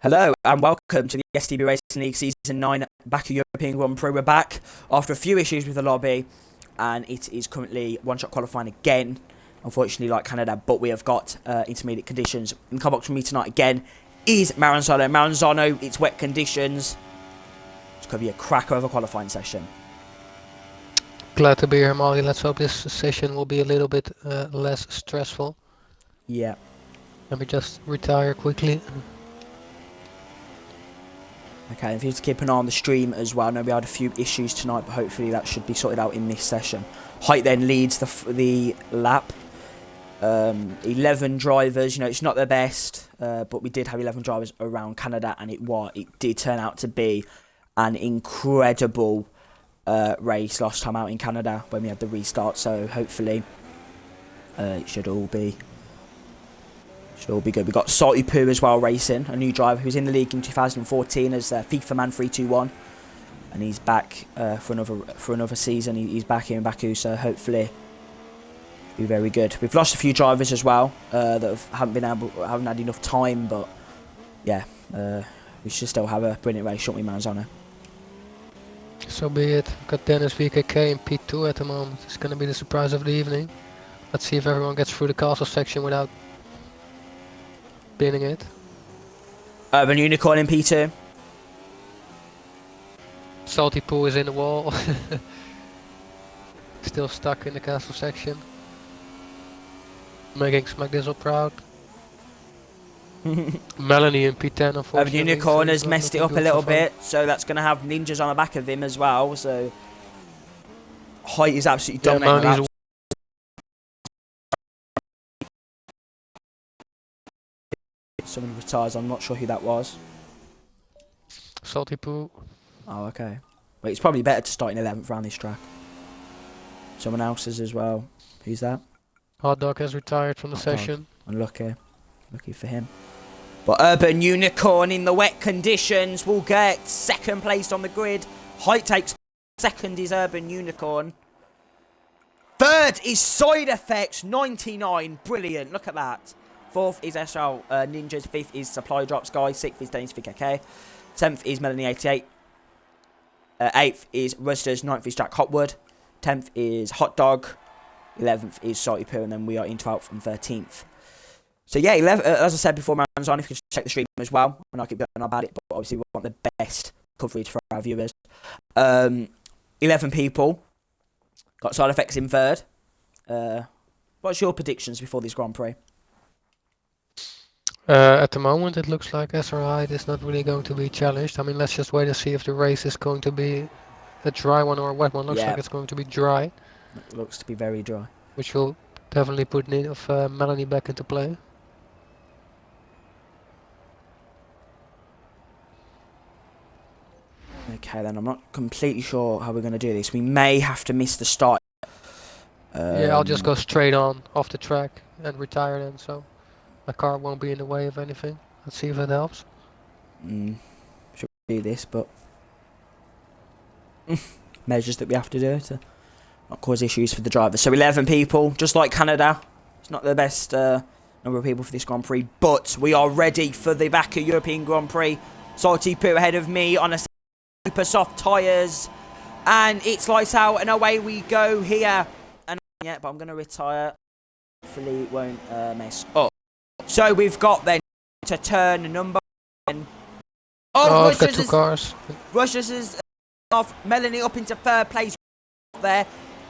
Hello and welcome to the STB Racing League Season 9 Baku European Grand Prix. We're back after a few issues with the lobby, and it is currently one-shot qualifying again, unfortunately like Canada, but we have got intermediate conditions. In the car box with me tonight again is Maranzano. Maranzano, it's wet conditions. It's going to be a cracker of a qualifying session. Glad to be here, Molly. Let's hope this session will be a little bit less stressful. Yeah. Let me just retire quickly. Okay, if you to keep an eye on the stream as well. I know we had a few issues tonight, but hopefully that should be sorted out in this session. Height then leads the lap. 11 drivers, it's not the best, but we did have 11 drivers around Canada, and it did turn out to be an incredible race last time out in Canada when we had the restart. So hopefully it should all be good. We've got Salty Poo as well racing, a new driver who's in the league in 2014 as FIFA Man 321, and he's back for another season. He's back here in Baku, so hopefully it'll be very good. We've lost a few drivers as well that haven't had enough time, but yeah, we should still have a brilliant race, shouldn't we, Maranzano? So be it. Got Dennis VKK in P2 at the moment. It's going to be the surprise of the evening. Let's see if everyone gets through the castle section without binning it. Urban Unicorn in P2. Salty Poo is in the wall. Still stuck in the castle section. Making Smackdizzle proud. Melanie in P10, unfortunately. Urban Unicorn has messed it up a little bit, so that's going to have ninjas on the back of him as well. So Height is absolutely dominating. Someone retires. I'm not sure who that was. Salty Poo. Oh, okay. Well, it's probably better to start in 11th around this track. Someone else's as well. Who's that? Hot Dog has retired from the session. Unlucky. Lucky for him. But Urban Unicorn in the wet conditions will get second place on the grid. Height takes second is Urban Unicorn. Third is Side Effects 99. Brilliant. Look at that. Fourth is SL Ninjas. Fifth is Supply Drops Guy. Sixth is Dennis VKK. Seventh is Melanie 88. Eighth is Rusters. Ninth is Jack Hotwood. 10th is Hot Dog. 11th is Salty Poo. And then we are in 12th and 13th. So yeah, 11, as I said before, Maranzano, if you can check the stream as well. And I'll keep going on about it, but obviously we want the best coverage for our viewers. 11 people. Got Side Effects in third. What's your predictions before this Grand Prix? At the moment, it looks like SRI is not really going to be challenged. I mean, let's just wait and see if the race is going to be a dry one or a wet one. Looks like it's going to be dry. It looks to be very dry. Which will definitely put need of Melanie back into play. Okay, then I'm not completely sure how we're going to do this. We may have to miss the start. Yeah, I'll just go straight on off the track and retire then, so my car won't be in the way of anything. Let's see if it helps. Should do this, but measures that we have to do to not cause issues for the drivers. So 11 people, just like Canada. It's not the best number of people for this Grand Prix, but we are ready for the Baku European Grand Prix. Salty Poo ahead of me on a super soft tyres, and it's lights out and away we go here. And yeah, but I'm going to retire. Hopefully it won't mess up. So we've got then to turn number 1. Oh, I've got two cars. Russia's is off. Melanie up into third place there,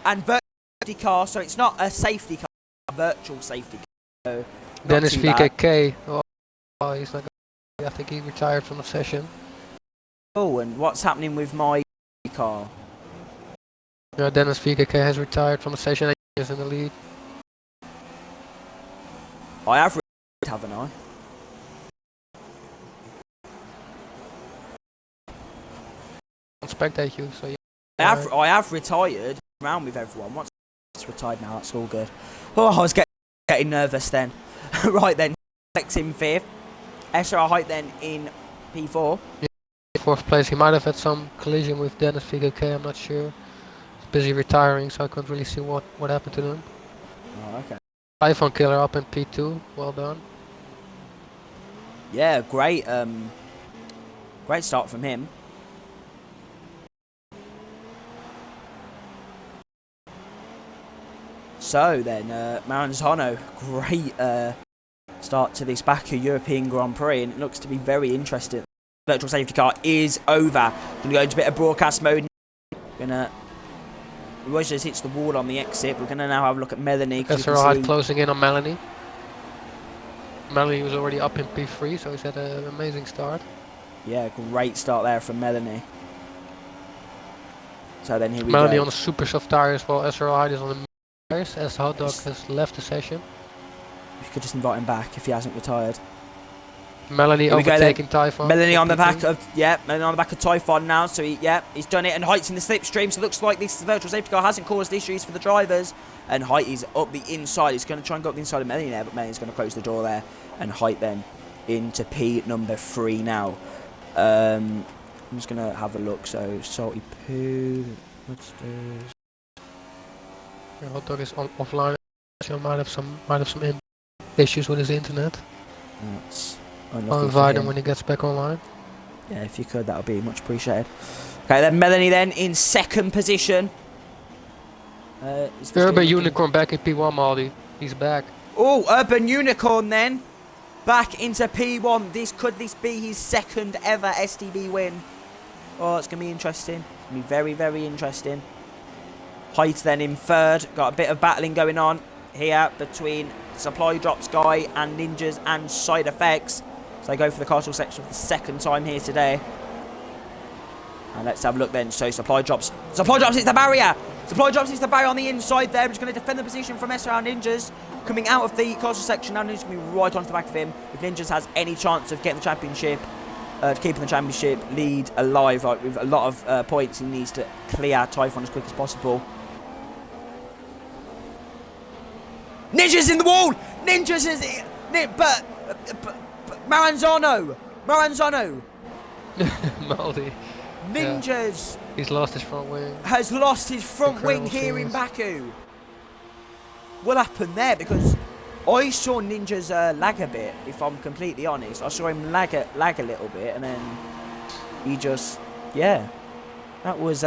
and virtual car, so it's not a safety car, a virtual safety car. So Dennis VKK. Oh, he's not. I think he retired from the session. Oh, and what's happening with my car? Yeah, Dennis VKK has retired from the session. He's in the lead. I have retired, haven't I? Spectate you, so yeah. I have retired around with everyone. Once it's retired now, that's all good. Oh, I was getting nervous then. Right then, Alex in 5th. SR Height then in P4. Yeah, 4th place. He might have had some collision with Dennis VKK, I'm not sure. He's busy retiring, so I couldn't really see what happened to them. Oh, okay. iPhone Killer up in P2, well done. Yeah, great great start from him. So then, Maranzano, great start to this Baku European Grand Prix, and it looks to be very interesting. Virtual safety car is over. Gonna go into a bit of broadcast mode. Gonna Rogers hits the wall on the exit. We're gonna now have a look at Melanie. SRI closing in on Melanie. Melanie was already up in P3, so he's had an amazing start. Yeah, great start there from Melanie. So then here we Melanie go. on the super soft tires, while SRI is on the tires, as Hot Dog has left the session. We could just invite him back if he hasn't retired. Melanie overtaking Typhon. Melanie on the back of Melanie on the back of Typhon now. So he's done it, and Height's in the slipstream. So it looks like this virtual safety car hasn't caused issues for the drivers. And Height is up the inside. He's going to try and go up the inside of Melanie there, but Melanie's going to close the door there, and Height then into P number 3 now. I'm just going to have a look. So Salty Poo. What's this? Yeah, Hot Dog is offline. So might have some issues with his internet. That's I'll invite him when he gets back online. Yeah, if you could, that would be much appreciated. Okay, then Melanie then in second position. Urban Unicorn back in P1, Maldi. He's back. Oh, Urban Unicorn then. Back into P1. Could this be his second ever STB win? Oh, it's going to be interesting. It's going to be very, very interesting. Height then in third. Got a bit of battling going on here between Supply Drops guy and Ninjas and Side Effects. So they go for the castle section for the second time here today. And let's have a look then. So Supply Drops hits the barrier. Supply Drops hits the barrier on the inside there. Just going to defend the position from SR Ninjas. Coming out of the castle section now, Ninjas going to be right onto the back of him. If Ninjas has any chance of getting the championship, keeping the championship lead alive, like with a lot of points, he needs to clear Typhon as quick as possible. Ninjas in the wall! Ninjas is but Maranzano! Maldi. Ninjas! Yeah. He's lost his front wing. Has lost his front wing here in Baku. What happened there? Because I saw Ninjas lag a bit, if I'm completely honest. I saw him lag a little bit, and then he just, yeah. That was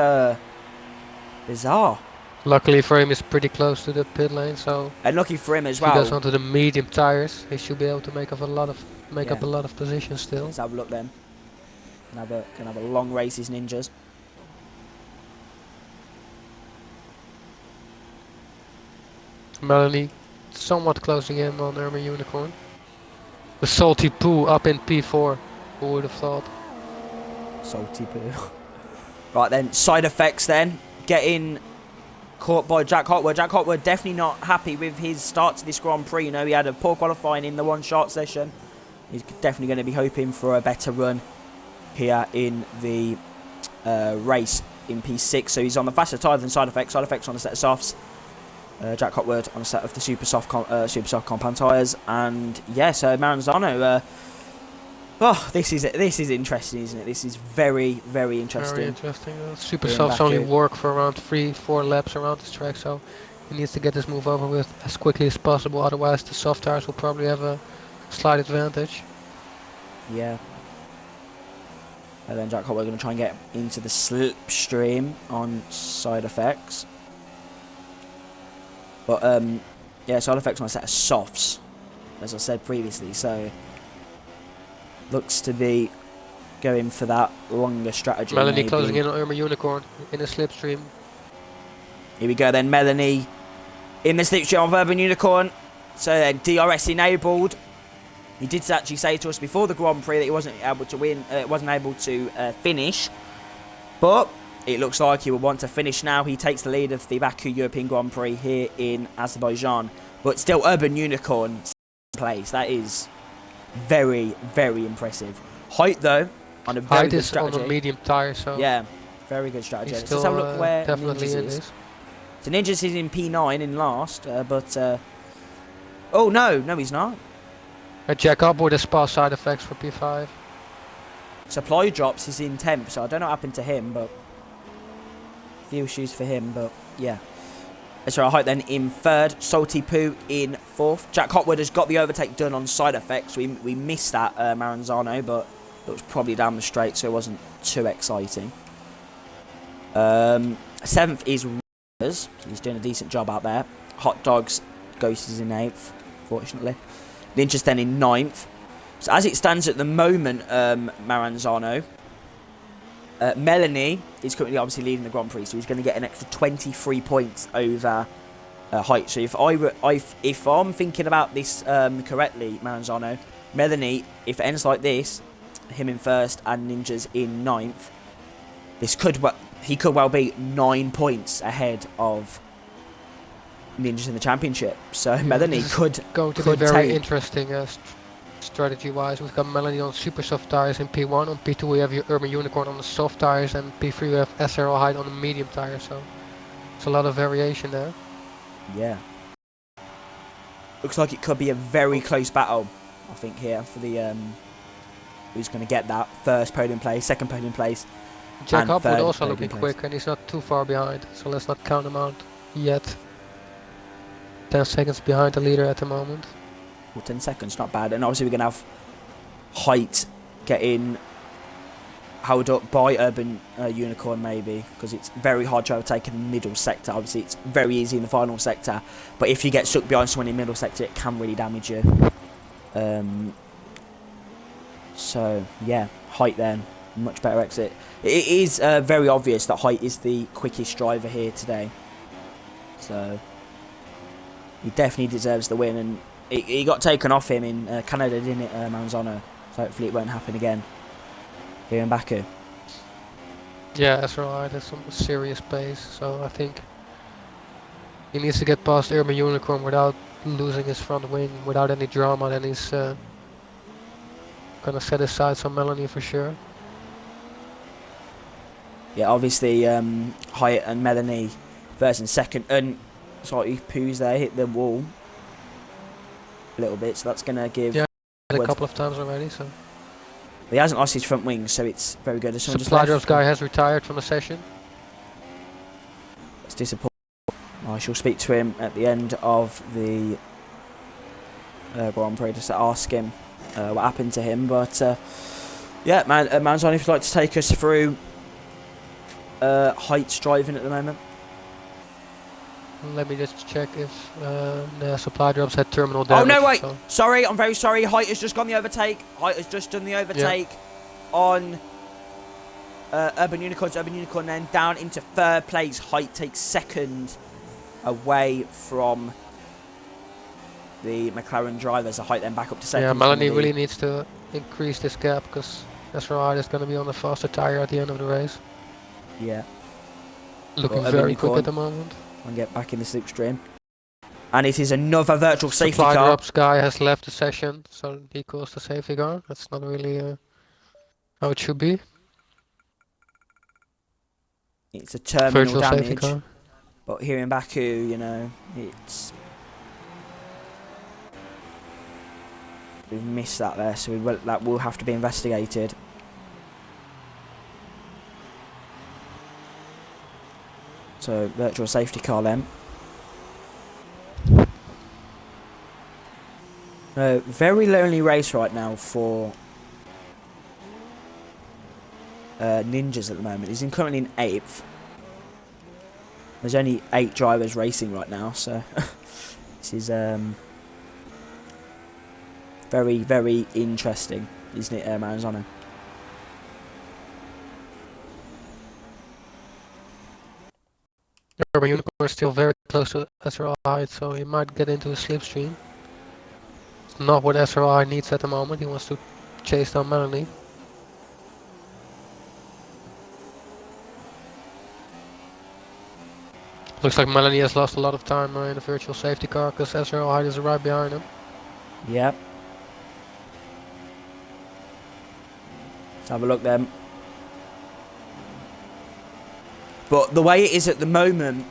bizarre. Luckily for him, he's pretty close to the pit lane, so. And lucky for him as well. If he goes onto the medium tires, he should be able to make up a lot of positions still. Let's have a look then. Can have a long race, these Ninjas. Melanie somewhat closing in on Urban Unicorn. The Salty Poo up in P4. Who would have thought? Salty Poo. Right then, Side Effects then. Getting caught by Jack Hotwood. Jack Hotwood definitely not happy with his start to this Grand Prix. You know, he had a poor qualifying in the one-shot session. He's definitely going to be hoping for a better run here in the race in P6. So he's on the faster tyre than Side Effects. Side Effects on a set of softs. Jack Hotwood on a set of the super soft compound tyres. And yeah, so Maranzano. This is interesting, isn't it? This is very, very interesting. Very interesting. Super softs only work for around 3-4 laps around this track, so he needs to get this move over with as quickly as possible. Otherwise, the soft tires will probably have a slight advantage. Yeah. And then Jack Hotwood going to try and get into the slipstream on Side Effects. But yeah, Side Effects on a set of softs, as I said previously. So looks to be going for that longer strategy. Melanie closing in on Urban Unicorn in the slipstream. Here we go then, Melanie in the slipstream of Urban Unicorn. So then DRS enabled. He did actually say to us before the Grand Prix that he wasn't able to win, wasn't able to finish. But it looks like he will want to finish now. He takes the lead of the Baku European Grand Prix here in Azerbaijan. But still, Urban Unicorn place. That is very, very impressive. Height, though, on a very good strategy. On a medium tire, so yeah, very good strategy. Let's have a look where definitely Ninjas is. So Ninjas is in P9 in last, but oh no, he's not. Jack up with a spa Side Effects for P5. Supply Drops is in 10th, so I don't know what happened to him, but few issues for him. But yeah, SRL Height then in third. Salty Poo in fourth. Jack Hotwood has got the overtake done on side effects. We missed that Maranzano, but it was probably down the straight, so it wasn't too exciting. Seventh is Rivers. He's doing a decent job out there. Hot Dogs Ghost is in eighth, fortunately. Ninja's then in ninth. So as it stands at the moment, Maranzano, Melanie is currently obviously leading the Grand Prix, so he's going to get an extra 23 points over Height. So if I'm thinking about this correctly, Maranzano, Melanie, if it ends like this, him in first and Ninja's in ninth, he could well be 9 points ahead of Ninjas in the championship. So yeah, Melanie could be very interesting strategy-wise. We've got Melanie on super soft tires in P1. On P2 we have your Urban Unicorn on the soft tires, and P3 we have SRL Height on the medium tires. So it's a lot of variation there. Yeah. Looks like it could be a very close battle, I think, here for the who's going to get that first podium place, second podium place. Jack Hopwood also looking quick, and he's not too far behind, so let's not count him out yet. 10 seconds behind the leader at the moment. Well, 10 seconds, not bad. And obviously we're going to have Height getting held up by Urban Unicorn maybe, because it's very hard to overtake in the middle sector. Obviously it's very easy in the final sector, but if you get stuck behind someone in the middle sector, it can really damage you. So yeah, Height then, much better exit. It is very obvious that Height is the quickest driver here today, so he definitely deserves the win. And he got taken off him in Canada, didn't it, Maranzano? So hopefully it won't happen again here in Baku. Yeah, that's right. That's some serious pace. So I think he needs to get past Urban Unicorn without losing his front wing, without any drama. Then he's gonna set his sights on Melanie for sure. Yeah, obviously Hyatt and Melanie first and second, and sorry, Pooh's there hit the wall a little bit, so that's gonna give. Yeah, a couple of times already. So he hasn't lost his front wing, so it's very good. Supply drops guy has retired from the session. It's disappointing. I shall speak to him at the end of the Grand Prix just to ask him what happened to him. But yeah, Manzoni, if you'd like to take us through Height's driving at the moment. Let me just check if the supply drops had terminal damage. Oh no, wait! So. Sorry, I'm very sorry. Height has just gone the overtake. Height has just done the overtake on Urban Unicorn. Urban Unicorn then down into third place. Height takes second away from the McLaren drivers. So Height then back up to second. Yeah, Melanie really needs to increase this gap, because SRI is going to be on the faster tire at the end of the race. Yeah. Looking very quick at the moment. And get back in the slipstream. And it is another virtual safety car. Supply drops guy has left the session, so he calls the safety car. That's not really how it should be. It's a terminal virtual damage. Safety car. But here in Baku, you know, it's... We've missed that there, so that will have to be investigated. So, virtual safety car then. Very lonely race right now for Ninjas at the moment. He's currently in 8th. There's only 8 drivers racing right now, so this is very, very interesting, isn't it, Maranzano? Urban Unicorn is still very close to SRI, so he might get into a slipstream. It's not what SRI needs at the moment. He wants to chase down Melanie. Looks like Melanie has lost a lot of time in the virtual safety car, because SRI is right behind him. Yep. Let's have a look then. But the way it is at the moment,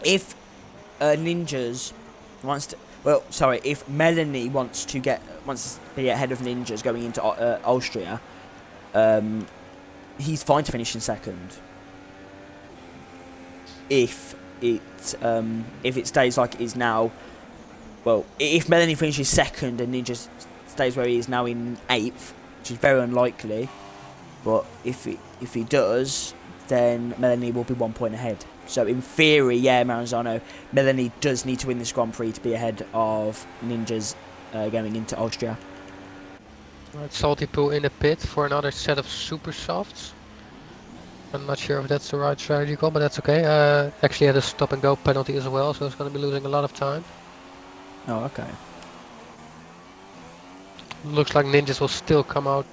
if Ninjas wants to, well, sorry, if Melanie wants to be ahead of Ninjas going into Austria, he's fine to finish in second. If if it stays like it is now, well, if Melanie finishes second and Ninja stays where he is now in 8th, which is very unlikely, but if he does, then Melanie will be 1 point ahead. So in theory, yeah, Maranzano, Melanie does need to win this Grand Prix to be ahead of Ninjas going into Austria. Right, Salty Pool in the pit for another set of super softs. I'm not sure if that's the right strategy call, but that's okay. Actually had a stop and go penalty as well, so it's going to be losing a lot of time. Oh, okay. Looks like Ninjas will still come out.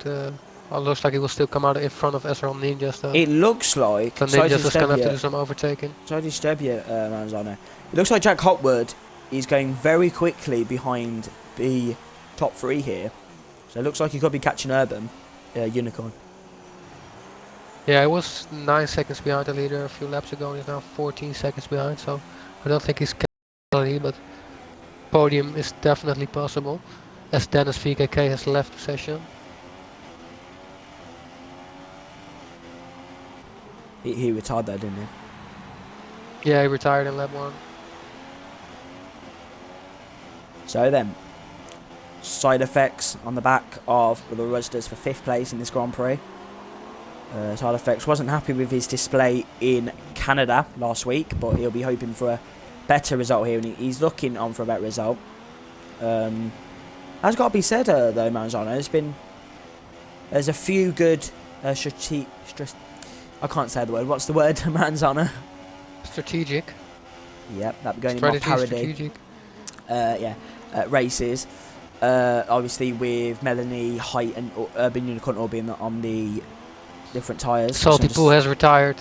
Looks like he will still come out in front of SRL Ninjas though. It looks like... So Ninjas is going to have to do some overtaking. Sorry to disturb you, Maranzano. It looks like Jack Hotwood is going very quickly behind the top 3 here. So it looks like he could be catching Urban, Unicorn. Yeah, it was 9 seconds behind the leader a few laps ago. He's now 14 seconds behind, so I don't think he's catching, but podium is definitely possible, as Dennis VKK has left the session. He retired there, didn't he? Yeah, he retired in lap 1. So then, side effects on the back of the Roosters for 5th place in this Grand Prix. Side effects wasn't happy with his display in Canada last week, but he'll be hoping for a better result here, and he's looking on for a better result. Has got to be said though, Maranzano, there's a few good I can't say the word. What's the word, Maranzano? Strategic. Yep, that'd be going in my parody. Races. Obviously with Melanie, Height and Urban Unicorn all being on the different tyres. Salty Pool has retired.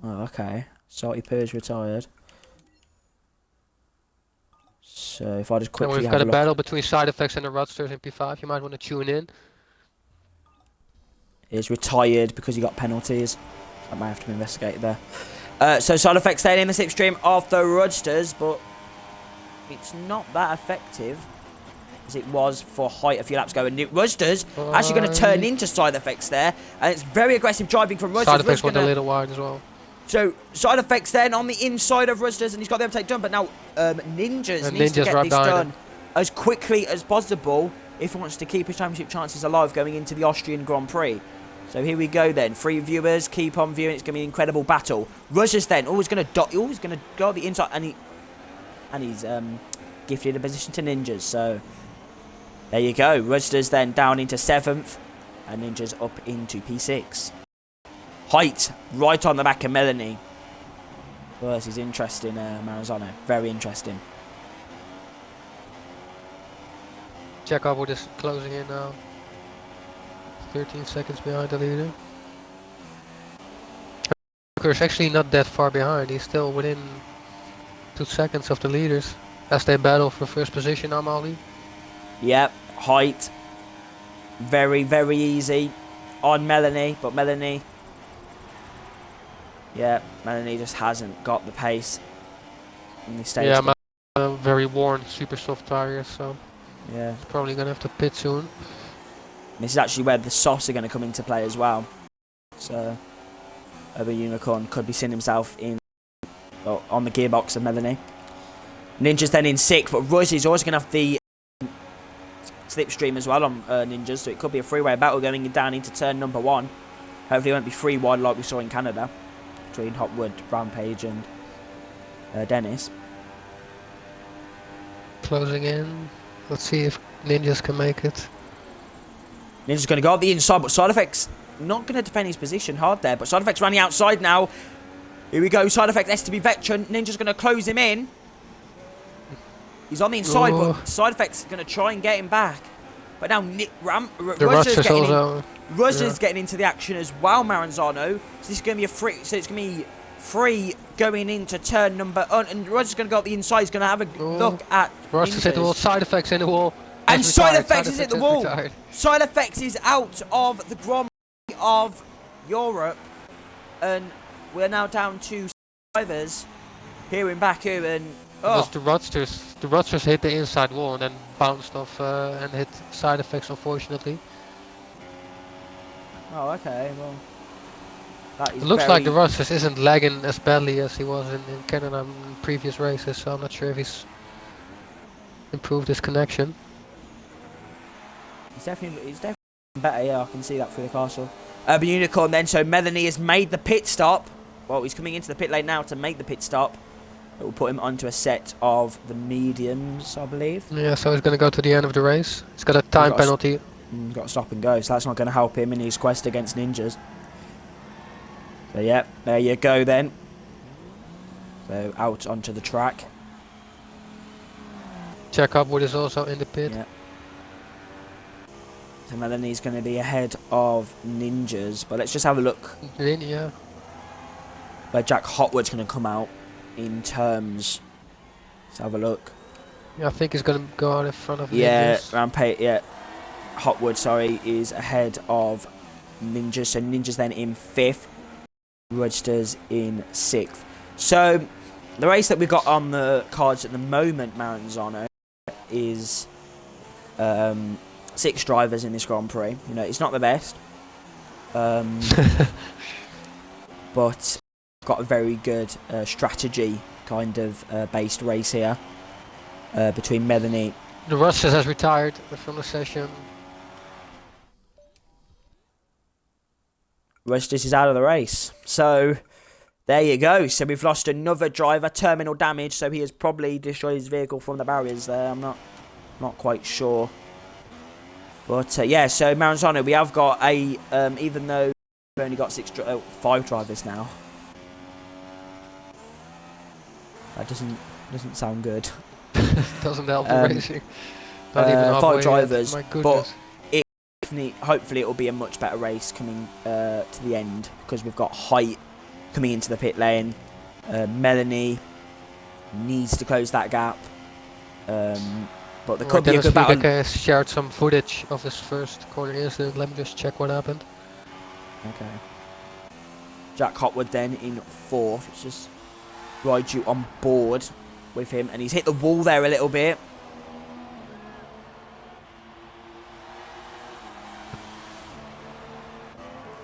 Oh, okay. Salty Poo is retired. So if I just quickly we've got a battle between Side Effects and the Roadsters in P5. You might want to tune in. Is retired because he got penalties. I might have to investigate there. So Side Effects staying in the slipstream of the Roadsters, but it's not that effective as it was for Height a few laps ago. And Roosters actually going to turn into Side Effects there, and it's very aggressive driving from Roosters. Side Effects went a little wide as well. So Side Effects then on the inside of Roosters, and he's got the overtake done. But now Ninjas needs to get this done as quickly as possible if he wants to keep his championship chances alive going into the Austrian Grand Prix. So here we go then. 3 viewers, keep on viewing. It's going to be an incredible battle. Roosters then always going to go on the inside, and he's gifted a position to Ninjas. So there you go. Roosters then down into 7th, and Ninjas up into P6. Height right on the back of Melanie. Well, this is interesting, Maranzano. Very interesting. Jack Hotwood is closing in now. 13 seconds behind the leader. Is actually not that far behind. He's still within 2 seconds of the leaders as they battle for first position. Amali. Yep, Height. Very, very easy on Melanie, but Melanie. Yeah, Melanie just hasn't got the pace in this stage. Yeah, very worn, super soft tires, so yeah, he's probably gonna have to pit soon. This is actually where the softs are going to come into play as well. So, Urban Unicorn could be seeing himself on the gearbox of Melanie. Ninjas then in 6th, but Ruz is always going to have the slipstream as well on Ninjas, so it could be a three-way battle going down into turn number 1. Hopefully it won't be 3 wide like we saw in Canada between Hotwood, Rampage and Dennis. Closing in. Let's see if Ninjas can make it. Ninja's going to go up the inside, but Side Effects not going to defend his position hard there. But Side Effects running outside now. Here we go. Side Effects STB veteran. Ninja's going to close him in. He's on the inside, but Side Effects going to try and get him back. But now Ruzzer's getting into the action as well, Maranzano. So this is going to be a free. So it's going to be free going into turn number. And Ruzzer's going to go up the inside. He's going to have a look at. Ruzzer's hit the wall. Side Effects in the wall. And Side Effects is at the wall. Side Effects is out of the Grand Prix of Europe. And we're now down to drivers here in Baku. And the Roadsters hit the inside wall and then bounced off and hit Side Effects, unfortunately. Oh, okay. Well, That is It looks very... like the Russ just isn't lagging as badly as he was in Canada in previous races, so I'm not sure if he's improved his connection. He's definitely better, yeah, I can see that through the castle. Urban Unicorn then, so Melanie has made the pit stop. Well, he's coming into the pit lane now to make the pit stop. It will put him onto a set of the mediums, I believe. Yeah, so he's going to go to the end of the race. He's got a time penalty. He's got to stop and go, so that's not going to help him in his quest against ninjas. So, yeah, there you go then. So, out onto the track. Jack Hopwood is also in the pit. Yeah. So Melanie's going to be ahead of ninjas, but let's just have a look. Yeah. Where Jack Hotwood's going to come out in terms. Let's have a look. Yeah, I think he's going to go out in front of ninjas. Ninjas. Yeah, Hotwood, sorry, is ahead of ninjas. So ninjas then in 5th, Roadsters in 6th. So the race that we've got on the cards at the moment, Maranzano, is 6 drivers in this Grand Prix. You know, it's not the best, but got a very good strategy kind of based race here between Melanie. The Russell has retired from the session. Rustis is out of the race. So there you go. So we've lost another driver, terminal damage. So he has probably destroyed his vehicle from the barriers there. I'm not quite sure. But yeah, so Maranzano, we have got a even though we've only got 5 drivers now. That doesn't sound good. Doesn't help the racing. Not even 5 drivers, My goodness. but hopefully it will be a much better race coming to the end, because we've got Height coming into the pit lane. Melanie needs to close that gap, but there could be a good battle. Has shared some footage of his first corner incident. Let me just check what happened. Okay. Jack Hotwood then in 4th. Let's just ride you on board with him, and he's hit the wall there a little bit.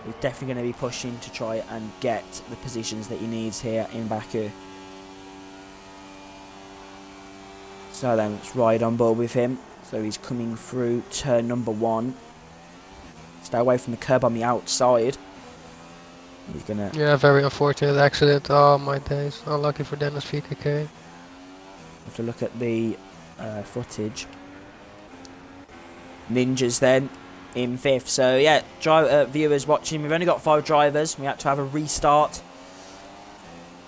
He's definitely going to be pushing to try and get the positions that he needs here in Baku. So then let's ride on board with him. So he's coming through turn number 1. Stay away from the curb on the outside. He's gonna... Yeah, very unfortunate accident. Oh my days. Unlucky for Dennis VKK. Have to look at the footage. Ninjas then in 5th. So yeah, viewers watching, we've only got 5 drivers. We had to have a restart,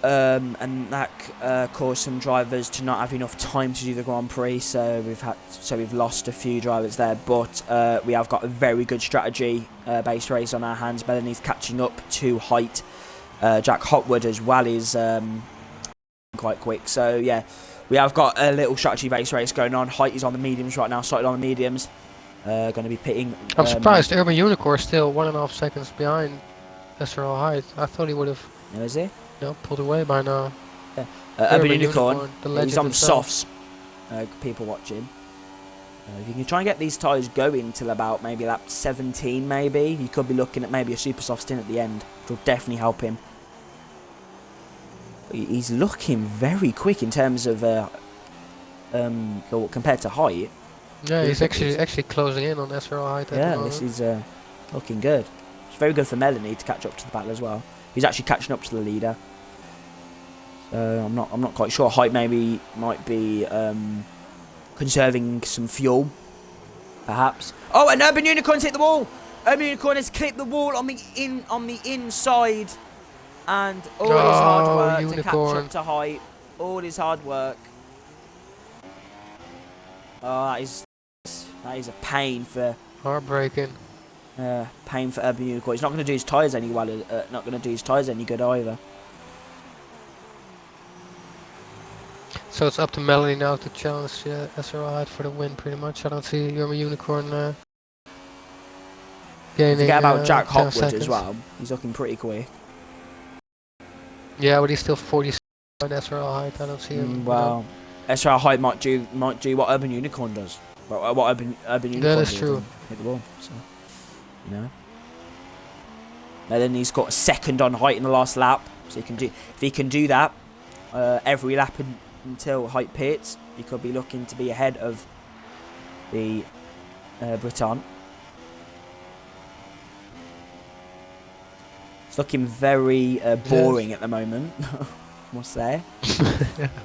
and that caused some drivers to not have enough time to do the Grand Prix. So we've lost a few drivers there, but we have got a very good strategy based race on our hands. Melanie's catching up to Height. Jack Hotwood as well is quite quick. So yeah, we have got a little strategy based race going on. Height is on the mediums right now, started on the mediums. Going to be pitting. I'm surprised Urban Unicorn is still 1.5 seconds behind SRL Height. I thought he would have Is he? pulled away by now. Yeah. Urban Unicorn, the he's on himself. softs. People watching. If you can try and get these tyres going till about maybe lap 17, maybe you could be looking at maybe a super soft stint at the end, which will definitely help him. He's looking very quick in terms of compared to Height. Yeah, he's actually closing in on SRL Height. Yeah, this is looking good. It's very good for Melanie to catch up to the battle as well. He's actually catching up to the leader. So I'm not quite sure. Height maybe might be conserving some fuel, perhaps. Oh, and Urban Unicorn's hit the wall. Urban Unicorn has clipped the wall on the inside, and all his hard work to catch up to Height. All his hard work. Oh, that is a pain for... Heartbreaking. Pain for Urban Unicorn. He's not going to do his tyres any not going to do his tyres any good either. So it's up to Melanie now to challenge SRL Height for the win, pretty much. I don't see Urban Unicorn gaining. Forget about Jack 10 Hotwood seconds. as well. He's looking pretty quick. Yeah, but he's still 47 on SRL Height. I don't see him. Well, SRL Height might do what Urban Unicorn does. What Urban Unicorn That is did true. and hit the wall. So, you know. Melanie's got a second on height in the last lap, so if he can do that every lap until height pits, he could be looking to be ahead of the Briton. It's looking very boring at the moment. Must say.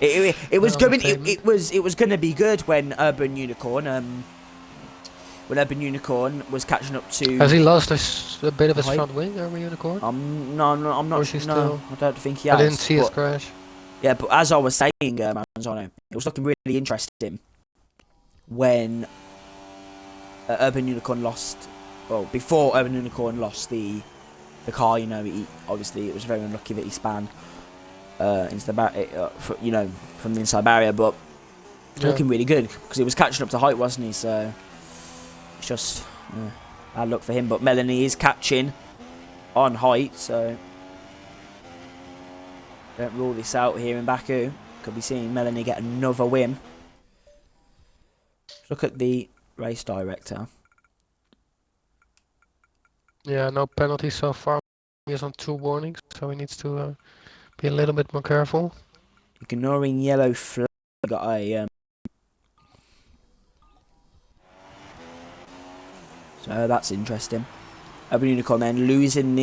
It was going. It was going to be good when Urban Unicorn was catching up to. Has he lost a bit of his front wing, Urban Unicorn? No, I'm not sure. No, I don't think he has. I didn't see his crash. Yeah, but as I was saying, Manzano, it was looking really interesting when Urban Unicorn lost. Well, before Urban Unicorn lost the car, you know, obviously it was very unlucky that he spanned into the from the inside barrier, but looking really good because he was catching up to height, wasn't he? So it's just bad luck for him. But Melanie is catching on height, so don't rule this out here in Baku. Could be seeing Melanie get another win. Look at the race director. Yeah, no penalties so far. He is on 2 warnings, so he needs to be a little bit more careful. Ignoring yellow flag. Got a so that's interesting. Urban Unicorn then losing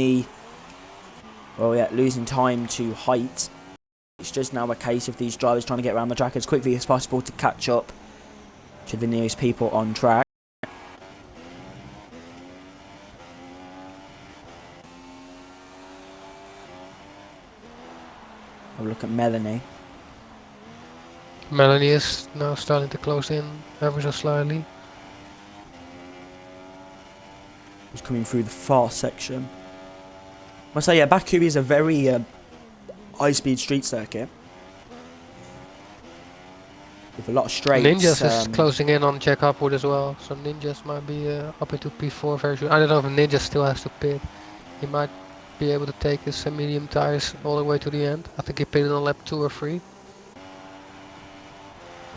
losing time to height. It's just now a case of these drivers trying to get around the track as quickly as possible to catch up to the nearest people on track. Have a look at Melanie. Melanie is now starting to close in ever so slightly. He's coming through the far section. I say, yeah, Baku is a very high-speed street circuit with a lot of straights. Ninjas is closing in on Jack Hopwood as well, so Ninjas might be up into P4 very soon. I don't know if Ninja still has to pit. He might be able to take his medium tires all the way to the end. I think he pitted on lap 2 or 3.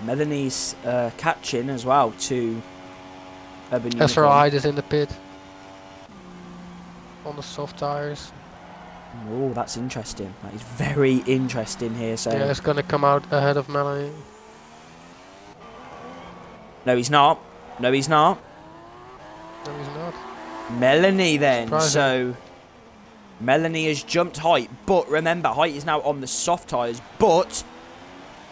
Melanie's catching as well to Urban Unicorn. SRL Hyde is in the pit on the soft tires. Oh, that's interesting. That is very interesting here. So yeah, it's gonna come out ahead of Melanie. No, he's not. No, he's not. No, he's not. Melanie then. Surprising. So Melanie has jumped height, but remember, height is now on the soft tyres, but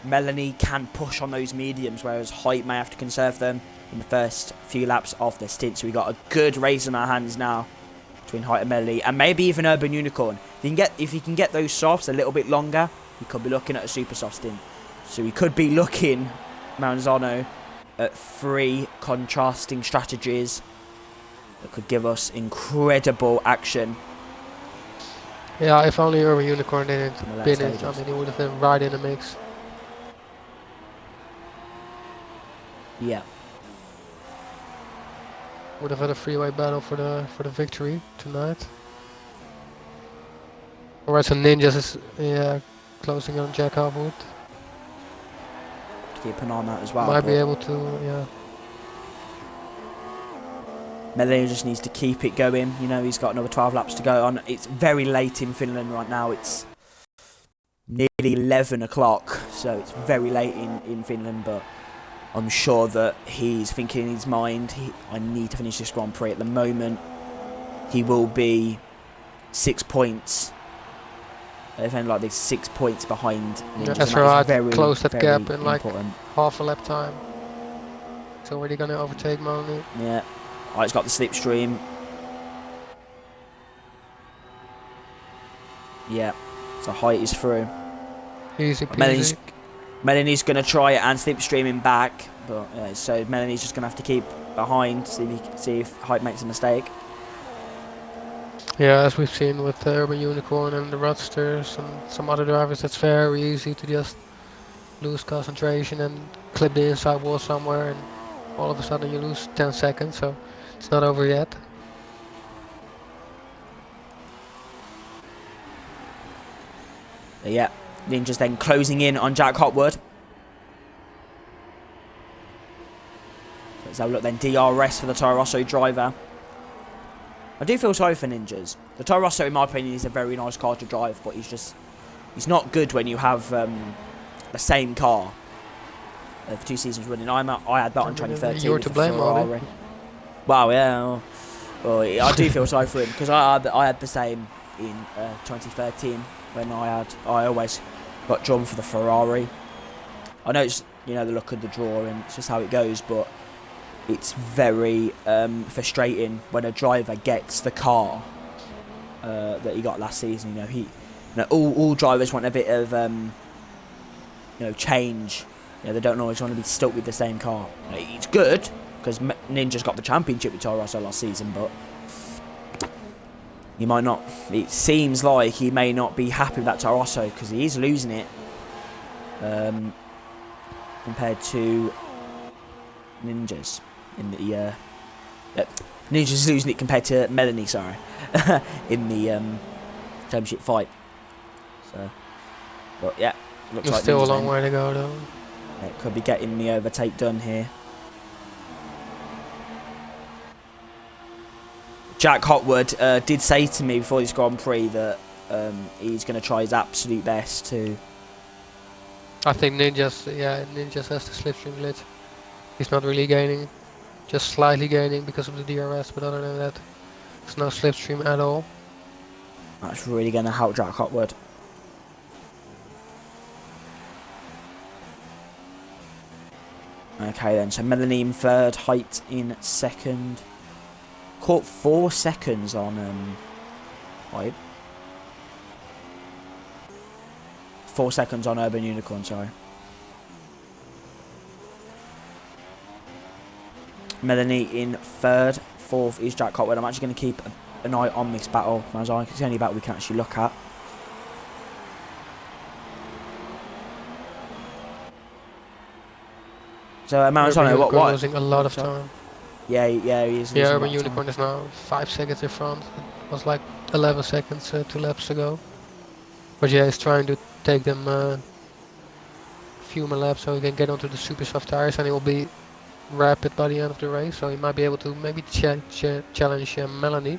Melanie can push on those mediums, whereas height may have to conserve them in the first few laps of the stint. So we got a good race in our hands now between height and Melanie, and maybe even Urban Unicorn. If he can get those softs a little bit longer, he could be looking at a super soft stint. So we could be looking, Manzano, at 3 contrasting strategies that could give us incredible action. Yeah, if only Urban Unicorn didn't been it, I mean, he would have been right in the mix. Yeah. Would have had a freeway battle for the victory tonight. Alright, so Ninjas is closing on Jack Hopwood. Keep an eye on that as well. Might be able to, yeah. Melanie just needs to keep it going. You know, he's got another 12 laps to go on. It's very late in Finland right now. It's nearly 11 o'clock, so it's very late in Finland, but I'm sure that he's thinking in his mind, I need to finish this Grand Prix. At the moment, he will be 6 points. If anything like this, 6 points behind Ninjas. That's right, close that gap in like half a lap time. It's already going to overtake Melanie. Yeah. Oh, it's got the slipstream. Yeah. So height is through. Easy peasy. Melanie's going to try it and slipstream him back, but so Melanie's just going to have to keep behind, see if height makes a mistake. Yeah, as we've seen with the Urban Unicorn and the Roadsters and some other drivers, it's very easy to just lose concentration and clip the inside wall somewhere, and all of a sudden you lose 10 seconds, so it's not over yet. Yeah, Ninja's then closing in on Jack Hopwood. Let's have a look then. DRS for the Toro Rosso driver. I do feel sorry for Ninjas. The Toro Rosso, in my opinion, is a very nice car to drive, but he's not good when you have the same car for 2 seasons running. I had that on 2013 You're with to the blame, Ferrari. Wow, yeah. Well, I do feel sorry for him because I had the same in 2013 when I always got drawn for the Ferrari. I know it's the look of the draw and it's just how it goes, but it's very frustrating when a driver gets the car that he got last season. All drivers want a bit of change. They don't always want to be stuck with the same car. It's good because Ninja's got the championship with Toro Rosso last season, but he might not. It seems like he may not be happy with that Toro Rosso because he is losing it compared to Ninja's in the Ninja's losing it compared to Melanie. Sorry, in the championship fight. So, but yeah, looks There's like still Ninja's a long way to go though. It could be getting the overtake done here. Jack Hotwood did say to me before this Grand Prix that he's going to try his absolute best to... I think Ninjas has the slipstream glitch. He's not really gaining, just slightly gaining because of the DRS, but other than that, there's no slipstream at all. That's really going to help Jack Hotwood. Okay then, so Melanie in third, Height in second. Caught 4 seconds on Height. 4 seconds on Urban Unicorn, sorry. Melanie in third, fourth is Jack Hotwood. I'm actually going to keep an eye on this battle. It's the only battle we can actually look at. So Maranzano, what? Losing a lot of time. Yeah, he is. Yeah, Urban Unicorn is now 5 seconds in front. It was like 11 seconds 2 laps ago. But yeah, he's trying to take them a few more laps so he can get onto the super soft tires and he will be rapid by the end of the race. So he might be able to maybe challenge Melanie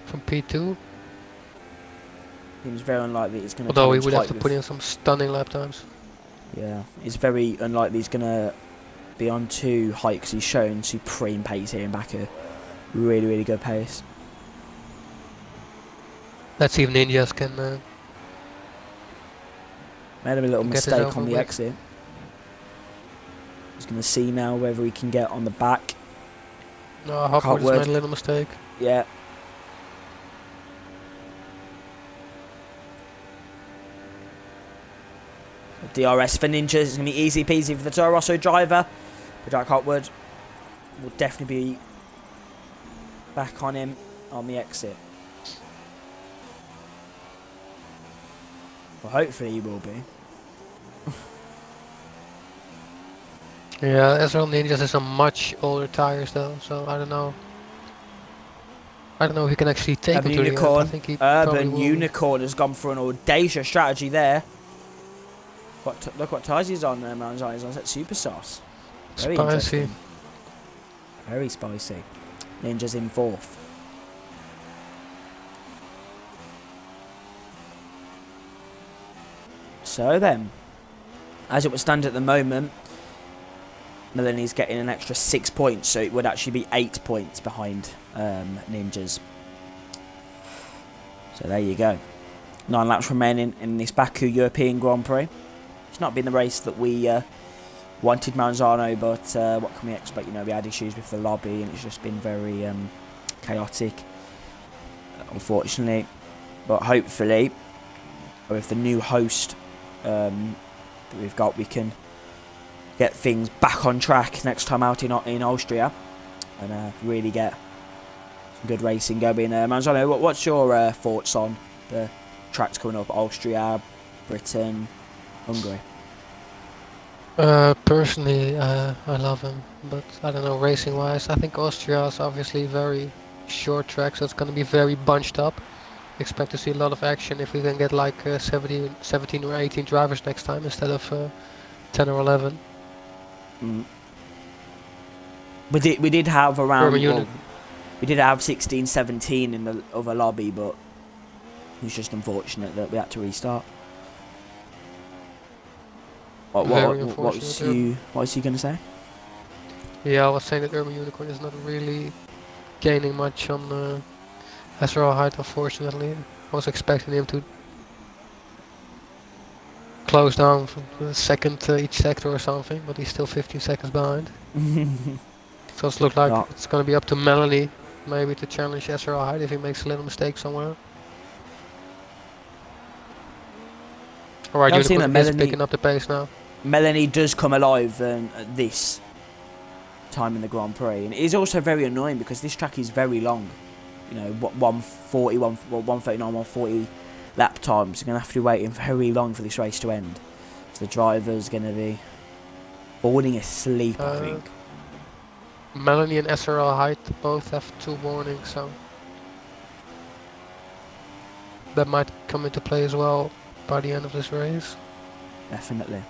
from P2. Seems very unlikely he's going to. Although he would have to put in some stunning lap times. Yeah, it's very unlikely he's going to be on 2 Height because he's shown supreme pace here in Baku. Really, really good pace. Let's see if Ninjas can... made a little mistake on the exit. He's going to see now whether he can get on the back. No, Hopwood made a little mistake. Yeah. DRS for Ninjas. It's going to be easy peasy for the Toro Rosso driver. But Jack Hotwood will definitely be back on him on the exit. Well, hopefully he will be. Yeah, Ezreal Ninjas has some much older tires though, so I don't know. I don't know if he can actually take him to the end. I think he Urban Unicorn has gone for an audacious strategy there. Look what tyres he's on there, man. He's on that super sauce. Very spicy. Very spicy. Ninja's in fourth. So then, as it would stand at the moment, Melanie's getting an extra 6 points, so it would actually be 8 points behind Ninjas. So there you go. 9 laps remaining in this Baku European Grand Prix. It's not been the race that we wanted Maranzano, but what can we expect? We had issues with the lobby and it's just been very chaotic, unfortunately. But hopefully, with the new host that we've got, we can get things back on track next time out in Austria and really get some good racing going. Maranzano, what's your thoughts on the tracks coming up? Austria, Britain, Hungary? Personally, I love him, but I don't know, racing wise, I think Austria is obviously very short track, so it's going to be very bunched up. Expect to see a lot of action if we can get like 17 or 18 drivers next time instead of 10 or 11. We did have around We did have 16, 17 in the other lobby, but it's just unfortunate that we had to restart. What was you going to say? Yeah, I was saying that Urban Unicorn is not really gaining much on SRL height, unfortunately. I was expecting him to close down from the second each sector or something, but he's still 15 seconds behind. So it's looked like it's going to be up to Melanie maybe to challenge SRL height if he makes a little mistake somewhere. Alright, Unicorn is picking up the pace now. Melanie does come alive at this time in the Grand Prix, and it is also very annoying because this track is very long. You know, 139, 140 lap times. You're going to have to be waiting very long for this race to end. So the driver's going to be falling asleep, I think. Melanie and SRL height both have 2 warnings, so that might come into play as well by the end of this race. Definitely.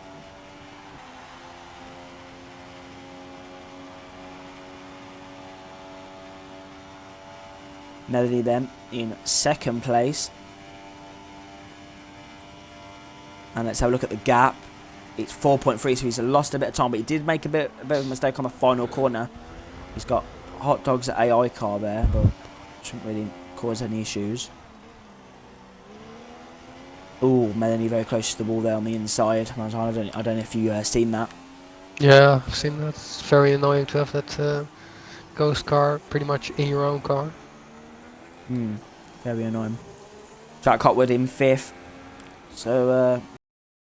Melanie then in second place. And let's have a look at the gap. It's 4.3, so he's lost a bit of time, but he did make a bit of a mistake on the final corner. He's got hot dogs at AI car there, but shouldn't really cause any issues. Oh, Melanie very close to the wall there on the inside. I don't know if you seen that. Yeah, I've seen that. It's very annoying to have that ghost car pretty much in your own car. Very annoying. Jack Hotwood in 5th. So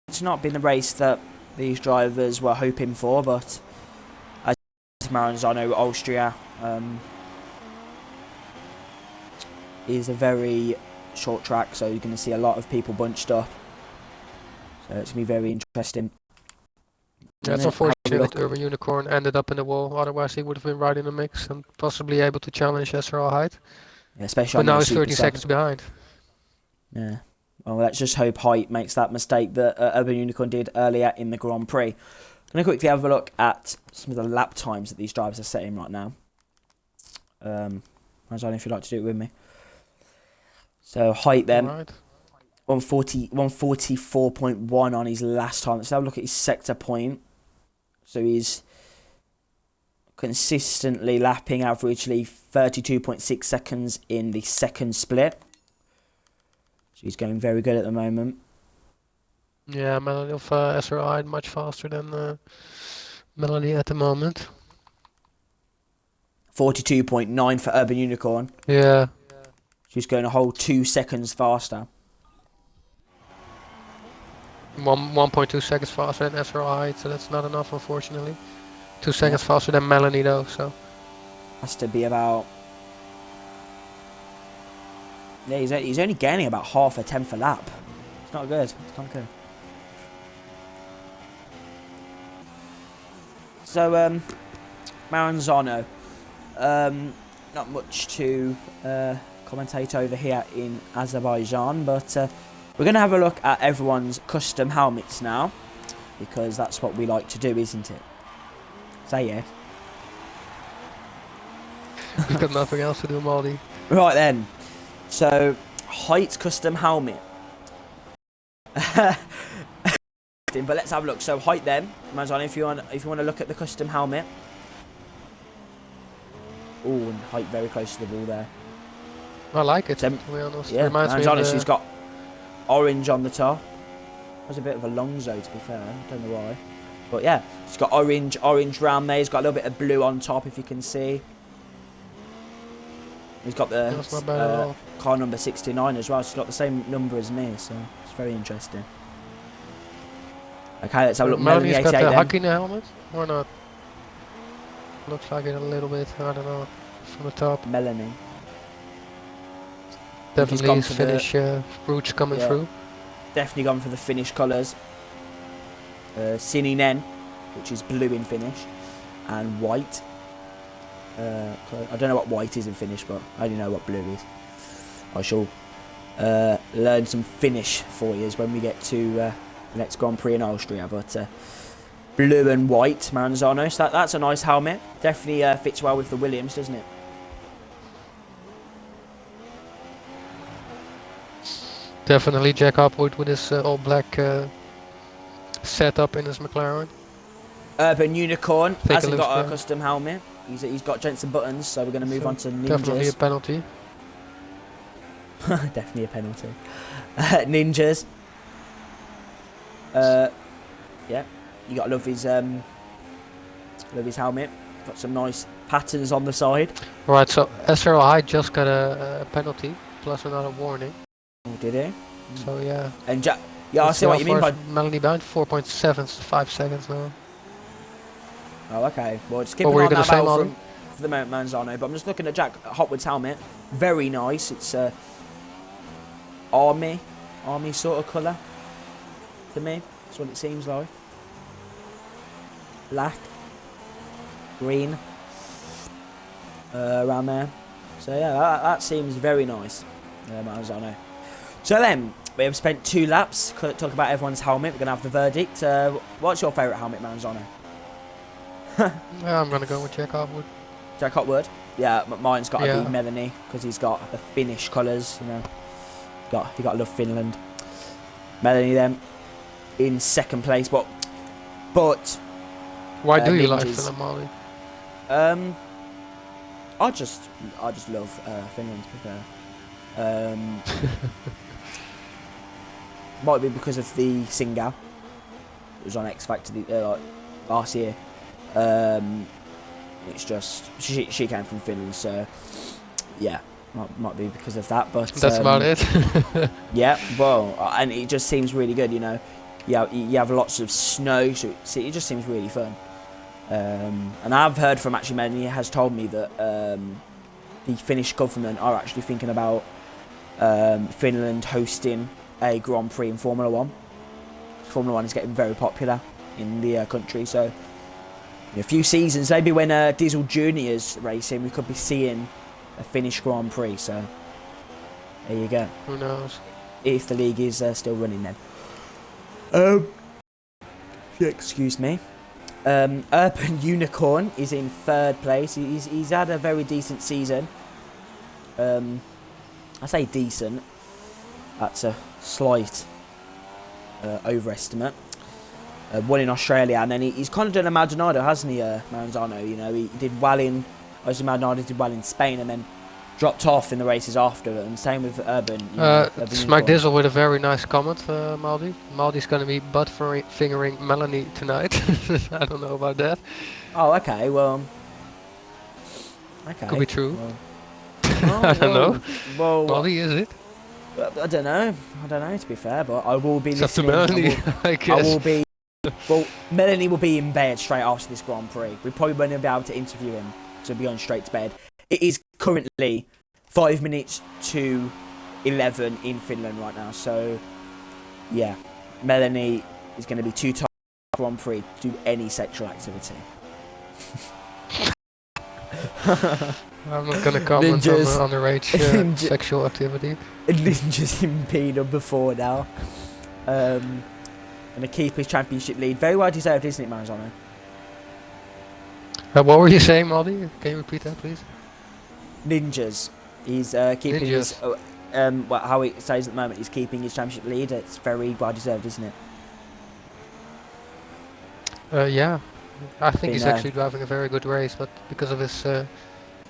it's not been the race that these drivers were hoping for, but as Maranzano, Austria is a very short track, so you're going to see a lot of people bunched up. So it's going to be very interesting. Yeah, it's unfortunate that Urban Unicorn ended up in the wall, otherwise he would have been right in the mix and possibly able to challenge SRL height. Yeah, especially but now he's 30 seconds behind. Yeah. Well, let's just hope Height makes that mistake that Urban Unicorn did earlier in the Grand Prix. I'm going to quickly have a look at some of the lap times that these drivers are setting right now. I don't know if you'd like to do it with me. So Height then, right. 144.1 on his last time. Let's have a look at his sector point. So he's consistently lapping averagely 32.6 seconds in the second split. So he's going very good at the moment. Yeah, Melanie of SRI much faster than Melanie at the moment. 42.9 for Urban Unicorn. Yeah. She's going a whole 2 seconds faster. 1.2 seconds faster than SRI, so that's not enough, unfortunately. 2 seconds faster than Melanie, though, so. Has to be about. Yeah, he's only gaining about half a tenth a lap. It's not good. It's not good. So, Maranzano. Not much to commentate over here in Azerbaijan, but we're going to have a look at everyone's custom helmets now, because that's what we like to do, isn't it? Say yes. We've got nothing else to do, Maldi. Right then. So, Height's custom helmet. But let's have a look. So, Height then, Maranzano, if you want to look at the custom helmet. Oh, and Height very close to the ball there. I like it, to be honest. Yeah, Maranzano, she's got orange on the top. That's a bit of a Longzo, to be fair. I don't know why. But yeah, she's got orange round there. He's got a little bit of blue on top, if you can see. He's got the car number 69 as well. She's got the same number as me, so it's very interesting. Okay, let's have a look. Melanie's got the Haki in the helmet, or not? Looks like it a little bit, I don't know, from the top. Melanie. Definitely his Finnish roots coming through. Definitely gone for the Finnish colours. Sininen, which is blue in Finnish, and white. I don't know what white is in Finnish, but I only know what blue is. I shall learn some Finnish for you when we get to the next Grand Prix in Austria. But blue and white Maranzano, so that's a nice helmet. Definitely fits well with the Williams, doesn't it? Definitely Jack Hopwood with his all black setup in his McLaren. Urban Unicorn Think it hasn't looks got a great. custom helmet. He's got gents and buttons, so we're going to move So on to definitely a Ninjas. penalty. Definitely a penalty. Ninjas. Yeah, you got to love his helmet. Got some nice patterns on the side. Right, so SRL High just got a penalty plus another warning. Oh, did he? So yeah. And Jack, yeah, I see what you mean by. Melanie behind 4.75 seconds now. Oh, okay. Well, just keep an What were eye you on gonna that say, battle Molly? for the Manzano. But I'm just looking at Jack Hopwood's helmet. Very nice. It's army sort of colour to me. That's what it seems like. Black, green, around there. So yeah, that seems very nice. Manzano. So then we have spent 2 laps talking about everyone's helmet. We're gonna have the verdict. What's your favourite helmet, Manzano? Yeah, I'm gonna go with Jack Hopwood. Jack Hopwood. Yeah, mine's got to Yeah. be Melanie because he's got the Finnish colours. You know, you got to love Finland. Melanie then in second place, but Why do you like Ninjas. Finland, Molly? I just love Finland. To be fair, might be because of the singer who was on X Factor like last year. It's just she came from Finland, so yeah, might be because of that. But That's about it. yeah, well, and it just seems really good. You know, you have lots of snow, so it just seems really fun. And I've heard from actually Melanie has told me that the Finnish government are actually thinking about Finland hosting a Grand Prix in Formula 1. Formula 1 is getting very popular in the country, so in a few seasons, maybe when Diesel Junior's racing, we could be seeing a Finnish Grand Prix. So there you go. Who knows? If the league is still running then. Excuse me. Urban Unicorn is in 3rd place. He's had a very decent season. I say decent. That's a slight overestimate. Won in Australia, and then he's kind of done a Maldonado, hasn't he, Maranzano? You know, he did well in, obviously Maldonado did well in Spain, and then dropped off in the races after, and same with Urban. You know, Urban Smack Unicorn. Dizzle with a very nice comment, Maldi. Maldi's gonna be butt-fingering Melanie tonight. I don't know about that. Oh, okay, well... Okay. Could be true. Well, I don't know. Well, Maldi, is it? I don't know, to be fair, but I will be It's up to listening. Melanie, I guess. I will be... Well, Melanie will be in bed straight after this Grand Prix. We probably won't be able to interview him, so he'll be going straight to bed. It is currently 5 minutes to 11 in Finland right now, so yeah, Melanie is going to be too tired for Grand Prix to do any sexual activity. I'm not gonna comment Ninjas. on underage sexual activity. Ninjas in P number 4 now. Going to keep his championship lead. Very well deserved, isn't it, Maranzano? What were you saying, Maldi? Can you repeat that, please? Ninjas. He's keeping his... well, how it says at the moment, he's keeping his championship lead. It's very well deserved, isn't it? Yeah. I think he's actually driving a very good race, but because of his...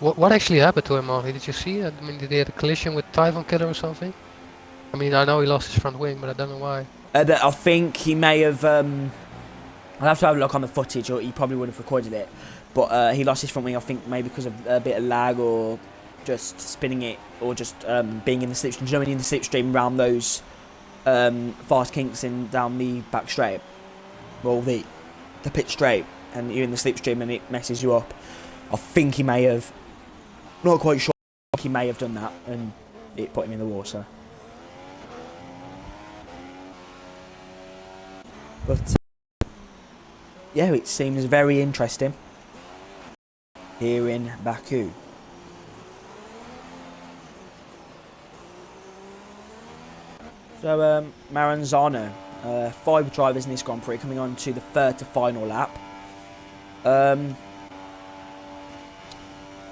what actually happened to him, Maldi? Did you see? I mean, did he have a collision with Typhon Killer or something? I mean, I know he lost his front wing, but I don't know why. I think he may have... I'll have to have a look on the footage, or he probably would have recorded it. But he lost his front wing, I think, maybe because of a bit of lag, or just spinning it, or just being in the slipstream. Do you know when you're in the slipstream around those fast kinks in down the back straight? Well, the pit straight, and you're in the slipstream and it messes you up. I think he may have... Not quite sure. He may have done that, and it put him in the water. But yeah, it seems very interesting here in Baku. So Maranzano, 5 drivers in this Grand Prix, coming on to the 3rd to final lap.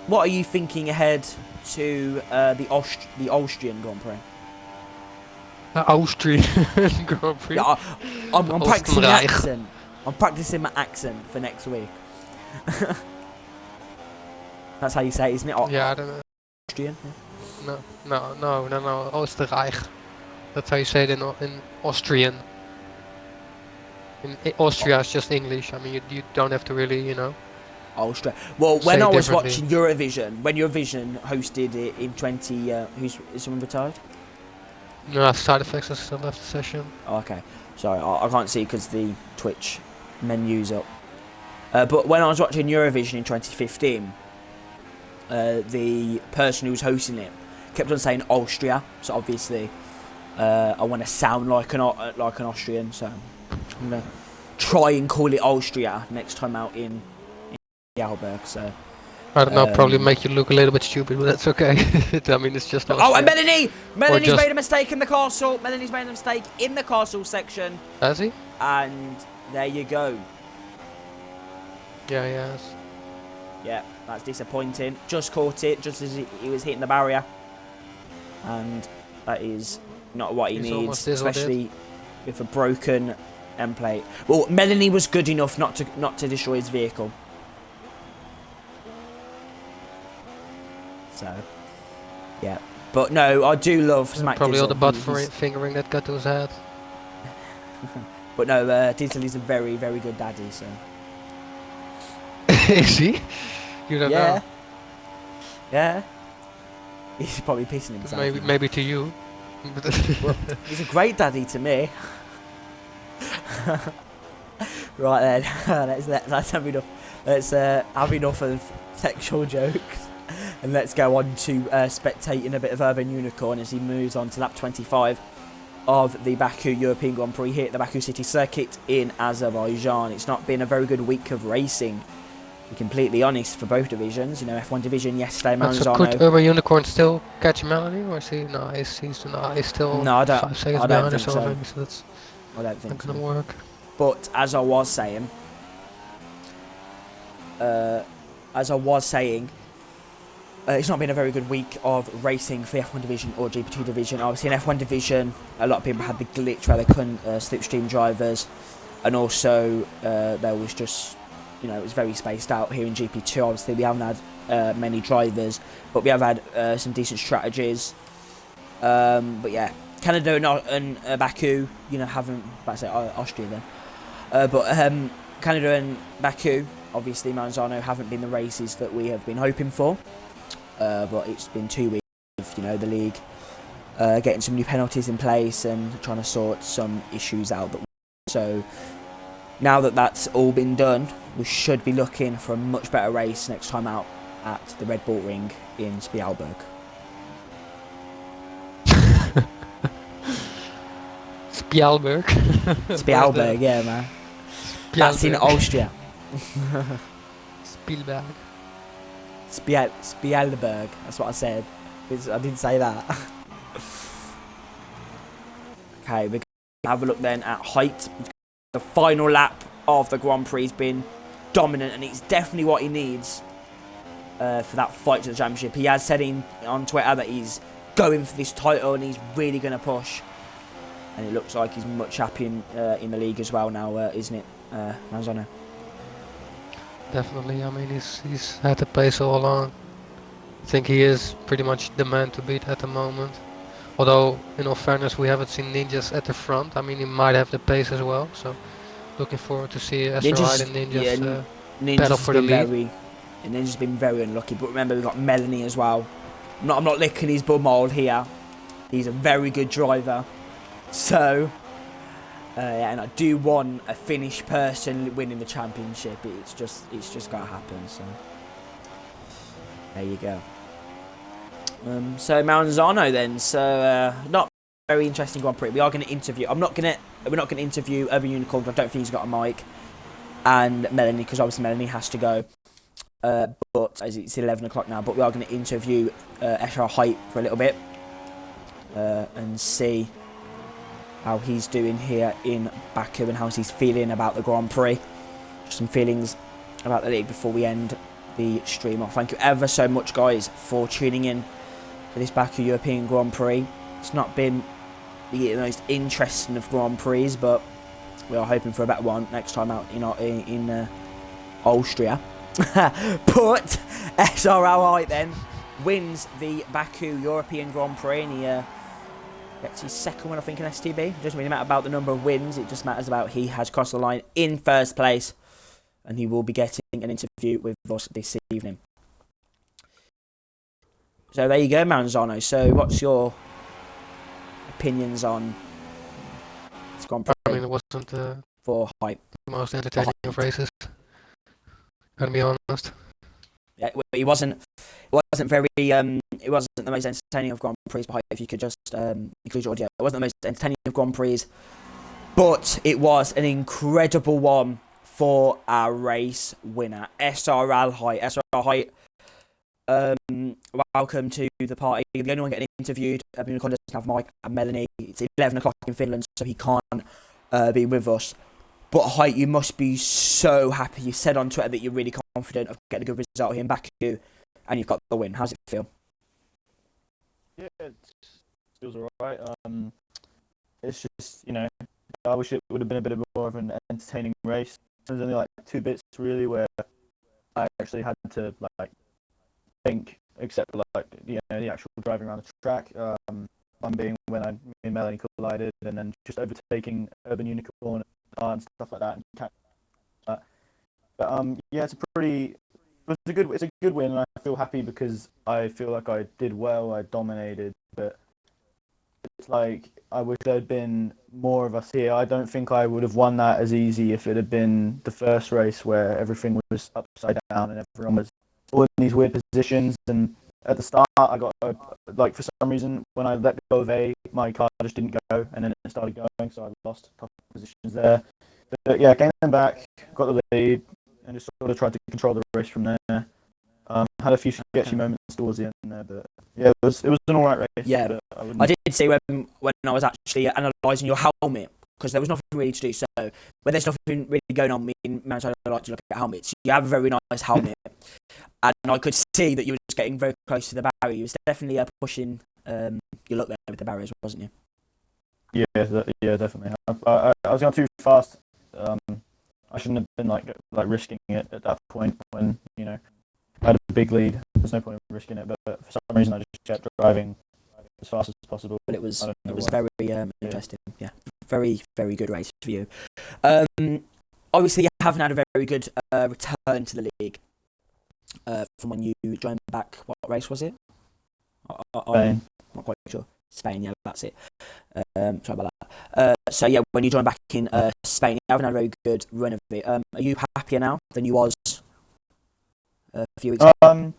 What are you thinking ahead to the Austrian Grand Prix? Austrian Grand Prix. Yeah, I'm practicing my Oostenrijk. accent. I'm practicing my accent for next week. That's how you say it, isn't it? Yeah, I don't know. Austrian. No. Oostenrijk. That's how you say it in Austrian. In Austria, it's just English. I mean, you don't have to really, Austria. Well, say when I was differently. watching Eurovision, when Eurovision hosted it in 20, is someone retired? No, side effects are still left the session. Oh, okay. Sorry, I can't see because the Twitch menu's up. But when I was watching Eurovision in 2015, the person who was hosting it kept on saying Austria. So obviously, I want to sound like an Austrian. So I'm gonna try and call it Austria next time out in Alberg. So I don't know, probably make you look a little bit stupid, but that's okay. I mean, it's just Austria. oh, and Melanie's just- made a mistake in the castle. Melanie's made a mistake in the castle section, Has he? and there you go. Yeah, he has. Yeah, that's disappointing. Just caught it just as he was hitting the barrier, and that is not what he He's needs, almost dizzled especially with a broken end plate. Well, Melanie was good enough not to destroy his vehicle. So, yeah, but no, I do love Smack Probably all the Dizzle. butt He's- fingering that got to his head. But no, Dizzle is a very, very good daddy. So Is he? You don't know. Yeah. He's probably pissing himself. now. Maybe to you. Well, he's a great daddy to me. Right then, let's have enough. Let's have enough of sexual jokes, and let's go on to spectating a bit of Urban Unicorn as he moves on to lap 25 of the Baku European Grand Prix here at the Baku City Circuit in Azerbaijan. It's not been a very good week of racing, to be completely honest, for both divisions. You know, F1 division yesterday, So Maranzano. could Urban Unicorn still catch Melanie, or is he? No, he's still No, I don't- 5 seconds I don't behind or think so. something. So that's I don't not think gonna so. work. But as I was saying, it's not been a very good week of racing for the F1 division or GP2 division. Obviously in F1 division, a lot of people had the glitch where they couldn't slipstream drivers, and also there was just, you know, it was very spaced out here in GP2. Obviously we haven't had many drivers, but we have had some decent strategies. But yeah, Canada and Baku, you know, haven't, let's say Austria then, but Canada and Baku, obviously Maranzano, haven't been the races that we have been hoping for. But it's been 2 weeks of, you know, the league getting some new penalties in place and trying to sort some issues out. So now that that's all been done, we should be looking for a much better race next time out at the Red Bull Ring in Spielberg. Spielberg. Spielberg, yeah, man. That's in Austria. Spielberg. Spielberg, that's what I said. I didn't say that. Okay, we're going to have a look then at height. The final lap of the Grand Prix has been dominant, and it's definitely what he needs for that fight to the championship. He has said on Twitter that he's going for this title and he's really going to push. And it looks like he's much happier in the league as well now, isn't it, Maranzano? Definitely. I mean, he's had the pace all along. I think he is pretty much the man to beat at the moment. Although, in all fairness, we haven't seen Ninjas at the front. I mean, he might have the pace as well. So, looking forward to see Asteroid and Ninjas battle for the lead. Ninja's been very unlucky. But remember, we've got Melanie as well. I'm not licking his bumhole here. He's a very good driver. So, and I do want a Finnish person winning the championship. It's just got to happen. So, there you go. So Maranzano then. So not very interesting Grand Prix. We are going to interview. We're not going to interview Urban Unicorn. I don't think he's got a mic. And Melanie, because obviously Melanie has to go. But as it's 11 o'clock now. But we are going to interview Escher Height for a little bit and see how he's doing here in Baku and how he's feeling about the Grand Prix. Just some feelings about the league before we end the stream off. Thank you ever so much, guys, for tuning in for this Baku European Grand Prix. It's not been the most interesting of Grand Prix, but we are hoping for a better one next time out in Austria. But SRL Height then wins the Baku European Grand Prix, and he gets his second one, I think, in STB. It doesn't really matter about the number of wins, it just matters about he has crossed the line in first place, and he will be getting an interview with us this evening. So there you go, Manzano. So what's your opinions on this Grand Prix? I mean, it wasn't for Hype. The most entertaining of races. Gotta be honest. Yeah, it wasn't very it wasn't the most entertaining of Grand Prix. But if you could just include your audio, it wasn't the most entertaining of Grand Prix, but it was an incredible one for our race winner, SRL Height. SRL Height, welcome to the party. The only one getting interviewed. Unicorn doesn't have Mike and Melanie. It's 11 o'clock in Finland, so he can't be with us. But Height, you must be so happy. You said on Twitter that you're really confident of getting a good result here in Baku, and you've got the win. How's it feel? Yeah, it feels alright. It's just, I wish it would have been a bit more of an entertaining race. There's only like 2 bits really where I actually had to think, except for the actual driving around the track. One being when me and Melanie collided, and then just overtaking Urban Unicorn and stuff like that. But yeah, it's a good win, and I feel happy because I feel like I did well. I dominated, but it's like I wish there had been more of us here. I don't think I would have won that as easy if it had been the first race where everything was upside down and everyone was all in these weird positions. And at the start, I got for some reason when I let go of A, my car just didn't go, and then it started going, so I lost a couple of positions there. But yeah, gained them back, got the lead, and just sort of tried to control the race from there. Had a few sketchy moments towards the end there, but yeah, it was an alright race. Yeah, I did see when I was actually analysing your helmet, because there was nothing really to do. So when there's nothing really going on, me and Manzo like to look at helmets. You have a very nice helmet, and I could see that you were just getting very close to the barrier. You was definitely pushing your luck there with the barriers, wasn't you? Yeah, definitely. I was going too fast. I shouldn't have been like risking it at that point when I had a big lead. There's no point in risking it, but for some reason I just kept driving as fast as possible. But it was very interesting. Yeah, very very good race for you. Obviously you haven't had a very good return to the league from when you joined back. What race was it? Spain. I'm not quite sure. Spain, yeah, that's it. Sorry about that. So yeah, when you joined back in Spain, you haven't had a very good run of it. Are you happier now than you was a few weeks ago?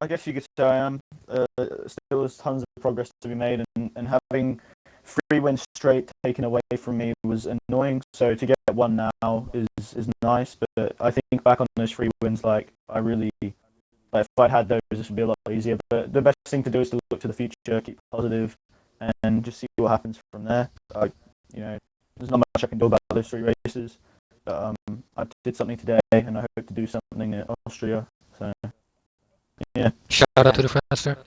I guess you could say I am. Still there's tons of progress to be made, and having 3 wins straight taken away from me was annoying. So to get one now is nice, but I think back on those 3 wins, I really, if I'd had those, this would be a lot easier. But the best thing to do is to look to the future, keep positive, and just see what happens from there. There's not much I can do about those 3 races. But, I did something today, and I hope to do something in Austria. So, yeah. Shout out to the friends there.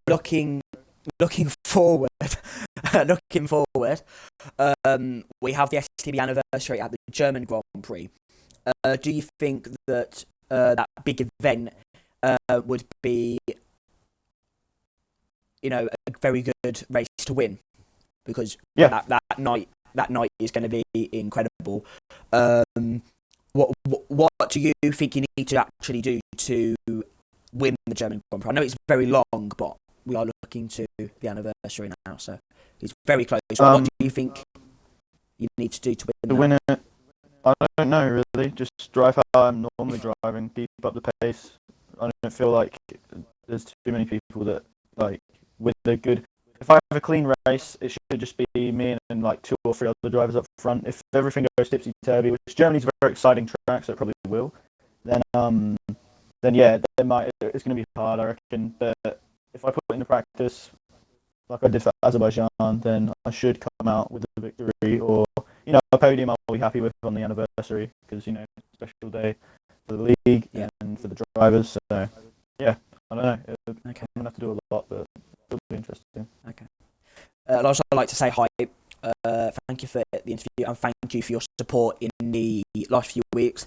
Looking forward, we have the STB anniversary at the German Grand Prix. Do you think that that big event would be, a very good race to win? Because that night is going to be incredible. What do you think you need to actually do to win the German Grand Prix? I know it's very long, but we are looking to the anniversary now, so it's very close. What do you think you need to do to win it? I don't know, really. Just drive how I'm normally driving, keep up the pace. I don't feel like there's too many people that, with a good... If I have a clean race, it should just be me and 2 or 3 other drivers up front. If everything goes tipsy-turvy, which Germany's a very exciting track, so it probably will, then yeah, it's going to be hard, I reckon. But if I put it into practice, like I did for Azerbaijan, then I should come out with a victory, or a podium I'll be happy with on the anniversary, because special day for the league and for the drivers. So yeah, I don't know. I'd also like to say hi. Thank you for the interview and thank you for your support in the last few weeks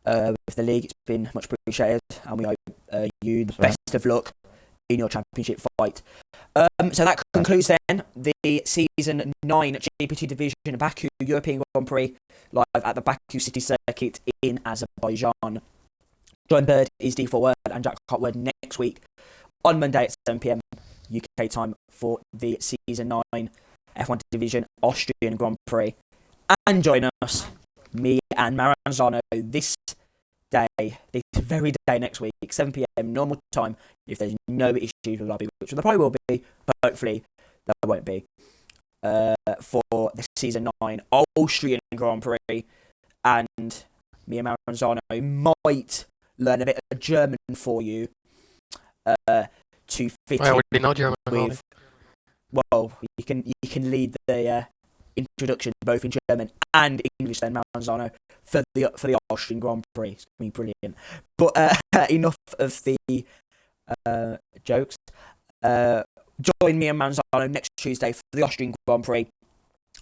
with the league. It's been much appreciated, and we hope you the best of luck in your championship fight. So that concludes then the season 9 GP2 division Baku European Grand Prix live at the Baku City Circuit in Azerbaijan. Join Bird is D4 Word and Jack Hotword next week on Monday at 7 p.m. UK time for the season 9 F1 division Austrian Grand Prix. And join us, me and Maranzano, this very day next week, 7 p.m. normal time, if there's no issues with lobby, which there probably will be, but hopefully there won't be, for the season 9 Austrian Grand Prix. And me and Maranzano might learn a bit of German for you to fit in we know German with. Well, you can lead the introduction both in German and English then, Maranzano, for the Austrian Grand Prix. It's going to be brilliant. But enough of the jokes. Join me and Maranzano next Tuesday for the Austrian Grand Prix,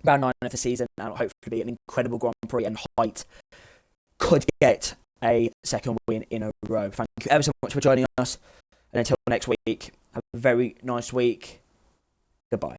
round 9 of the season, and it'll hopefully be an incredible Grand Prix, and Height could get a second win in a row. Thank you ever so much for joining us, and until next week, have a very nice week. Goodbye.